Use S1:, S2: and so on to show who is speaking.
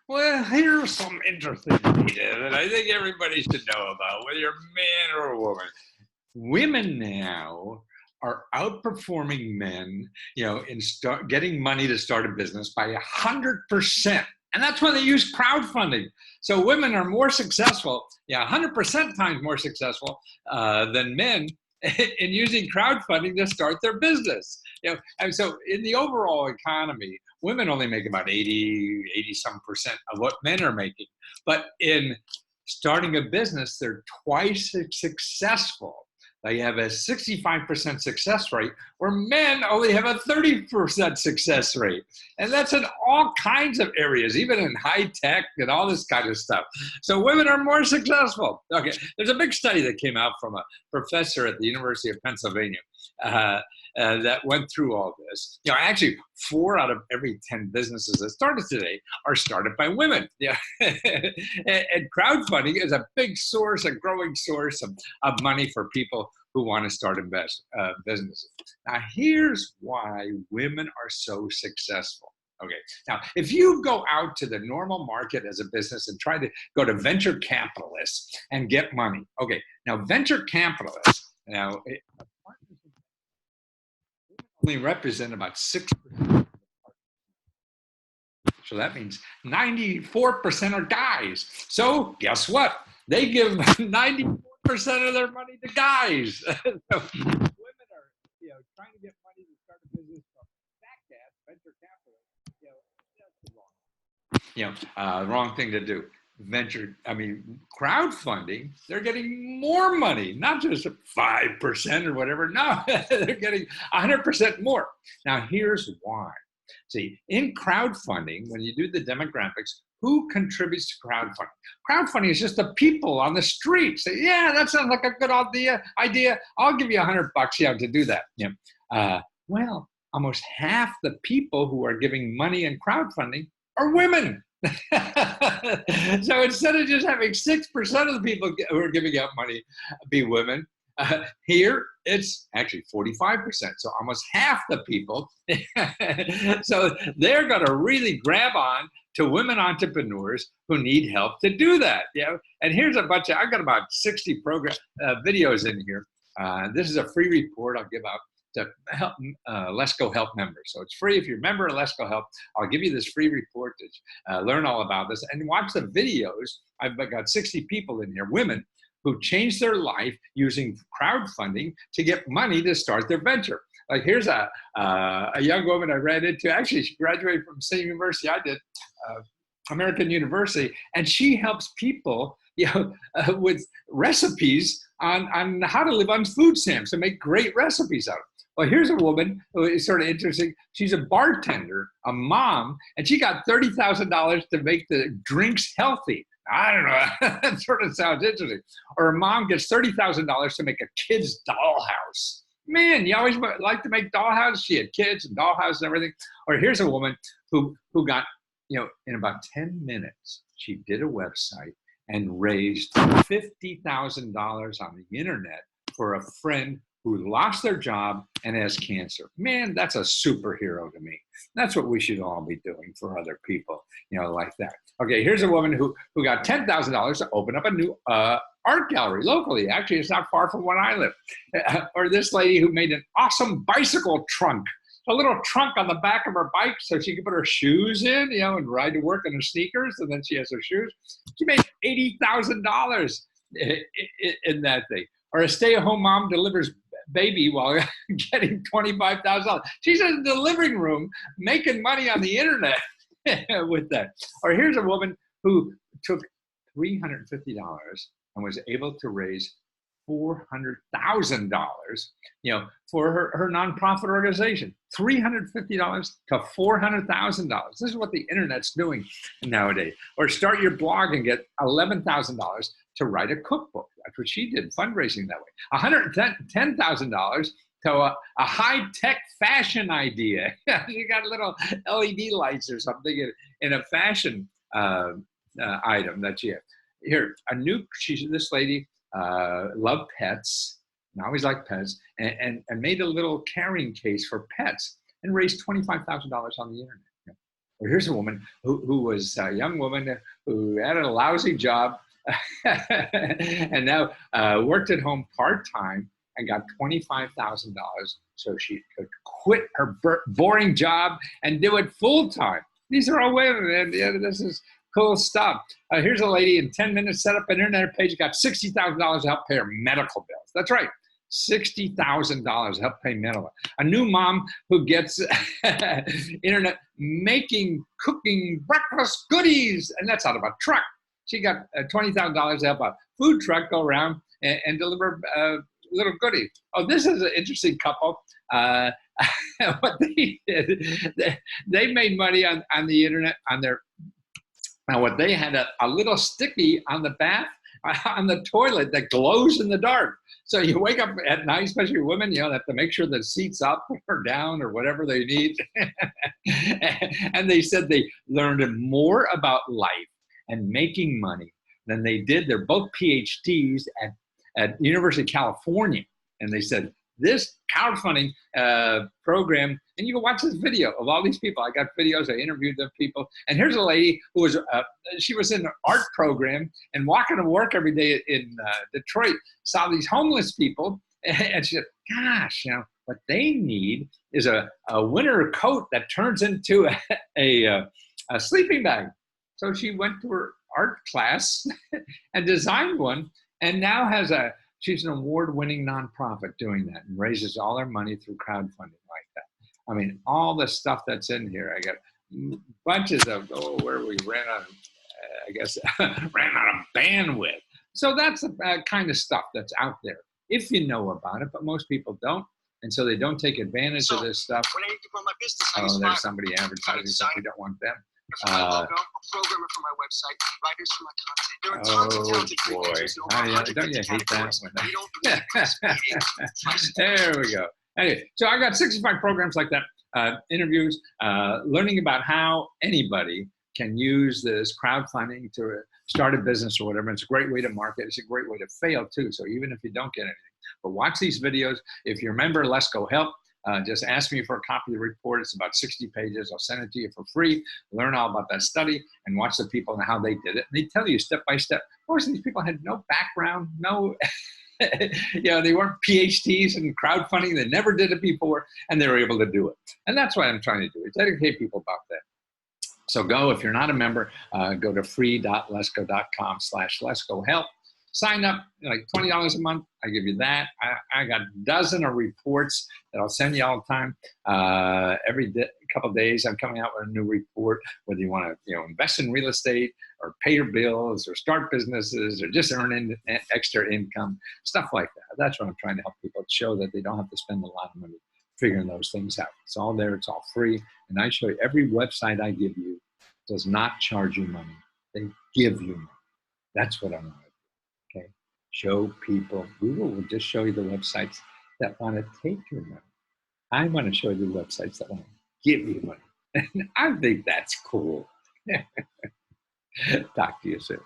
S1: Well, here's some interesting data that I think everybody should know about, whether you're a man or a woman. Women now are outperforming men, in getting money to start a business by 100%. And that's when they use crowdfunding. So women are more successful, 100% times more successful than men in using crowdfunding to start their business. And so in the overall economy, women only make about 80 some percent of what men are making. But in starting a business, they're twice as successful. They have a 65% success rate, where men only have a 30% success rate. And that's in all kinds of areas, even in high tech and all this kind of stuff. So women are more successful. Okay, there's a big study that came out from a professor at the University of Pennsylvania that went through all this. Actually, 4 out of every 10 businesses that started today are started by women. Yeah, and crowdfunding is a big source, a growing source of money for people who want to start businesses. Now, here's why women are so successful. Okay, now, if you go out to the normal market as a business and try to go to venture capitalists and get money, okay, now venture capitalists, only represent about 6%. So that means 94% are guys. So guess what? They give 94% of their money to guys. So women are, trying to get money to start a business from that venture capital. That's the wrong thing to do. Crowdfunding, they're getting more money, not just 5% or whatever. No, they're getting 100% more. Now, here's why. See, in crowdfunding, when you do the demographics, who contributes to crowdfunding? Crowdfunding is just the people on the street say, yeah, that sounds like a good idea. I'll give you $100 to do that. Well, almost half the people who are giving money in crowdfunding are women. So instead of just having 6% of the people who are giving out money be women, here it's actually 45%. So almost half the people. So they're going to really grab on to women entrepreneurs who need help to do that. And here's a bunch I've got about 60 videos in here. This is a free report I'll give out to help Lesko Help members. So it's free. If you're a member of Lesko Help, I'll give you this free report to learn all about this and watch the videos. I've got 60 people in here, women, who changed their life using crowdfunding to get money to start their venture. Like here's a young woman I ran into. Actually, she graduated from the same university I did, American University, and she helps people with recipes on how to live on food stamps and make great recipes out of it. Well, here's a woman who is sort of interesting. She's a bartender, a mom, and she got $30,000 to make the drinks healthy. I don't know. That sort of sounds interesting. Or a mom gets $30,000 to make a kid's dollhouse. Man, you always like to make dollhouses. She had kids and dollhouses and everything. Or here's a woman who got, in about 10 minutes, she did a website and raised $50,000 on the internet for a friend who lost their job and has cancer. Man, that's a superhero to me. That's what we should all be doing for other people, like that. Okay, here's a woman who got $10,000 to open up a new art gallery locally. Actually, it's not far from where I live. Or this lady who made an awesome bicycle trunk, a little trunk on the back of her bike so she could put her shoes in, and ride to work in her sneakers, and then she has her shoes. She made $80,000 in that thing. Or a stay-at-home mom delivers baby while getting $25,000. She's in the living room making money on the internet with that. Or here's a woman who took $350 and was able to raise $400,000, for her nonprofit organization. $350 to $400,000. This is what the internet's doing nowadays. Or start your blog and get $11,000 to write a cookbook. That's what she did, fundraising that way. $110,000 to a high-tech fashion idea. You got little LED lights or something in a fashion item that she had. Here, this lady loved pets, and always liked pets, and made a little carrying case for pets and raised $25,000 on the internet. Well, here's a woman who was a young woman who had a lousy job and now worked at home part-time and got $25,000 so she could quit her boring job and do it full-time. These are all women, and yeah, this is cool stuff. Here's a lady in 10 minutes set up an internet page, got $60,000 to help pay her medical bills. That's right. $60,000 to help pay medical. A new mom who gets internet making, cooking breakfast goodies, and that's out of a truck. She got $20,000 to help a food truck go around and deliver little goodies. Oh, this is an interesting couple. What they did, they made money on the internet on their. Now, what they had a little sticky on the bath, on the toilet that glows in the dark. So you wake up at night, especially women, you know, have to make sure the seat's up or down or whatever they need. And they said they learned more about life and making money than they did. They're both PhDs at University of California. And they said, this crowdfunding program, and you can watch this video of all these people. I got videos, I interviewed the people. And here's a lady who was, she was in an art program and walking to work every day in Detroit, saw these homeless people. And she said, gosh, you know, what they need is a winter coat that turns into a sleeping bag. So she went to her art class and designed one, and now has she's an award-winning nonprofit doing that and raises all her money through crowdfunding like that. I mean, all the stuff that's in here. I got bunches of, where we ran out of, I guess, ran out of bandwidth. So that's the kind of stuff that's out there, if you know about it, but most people don't. And so they don't take advantage of this stuff.
S2: When I need to grow my business,
S1: oh, there's somebody advertising stuff. We don't want them.
S2: My logo, a programmer for my website, writers for my content. There are tons of talented freelancers and over 150
S1: don't you hate
S2: categories.
S1: that?
S2: We don't
S1: There we go. Anyway, so I got 65 programs like that, interviews, learning about how anybody can use this crowdfunding to start a business or whatever. It's a great way to market. It's a great way to fail too. So even if you don't get anything, but watch these videos. If you remember Lesko Help, just ask me for a copy of the report. It's about 60 pages. I'll send it to you for free. Learn all about that study and watch the people and how they did it. And they tell you step by step. Most of these people had no background, no, you know, they weren't PhDs in crowdfunding. They never did it before, and they were able to do it. And that's what I'm trying to do, is educate people about that. So go, if you're not a member, go to free.lesko.com/leskohelp. Sign up, like $20 a month. I give you that. I got a dozen of reports that I'll send you all the time. Every couple of days, I'm coming out with a new report, whether you want to, you know, invest in real estate or pay your bills or start businesses or just earn extra income, stuff like that. That's what I'm trying to help people show, that they don't have to spend a lot of money figuring those things out. It's all there. It's all free. And I show you every website I give you does not charge you money. They give you money. That's what I'm doing. Okay, show people. Google will just show you the websites that want to take your money. I want to show you the websites that want to give you money. And I think that's cool. Talk to you soon.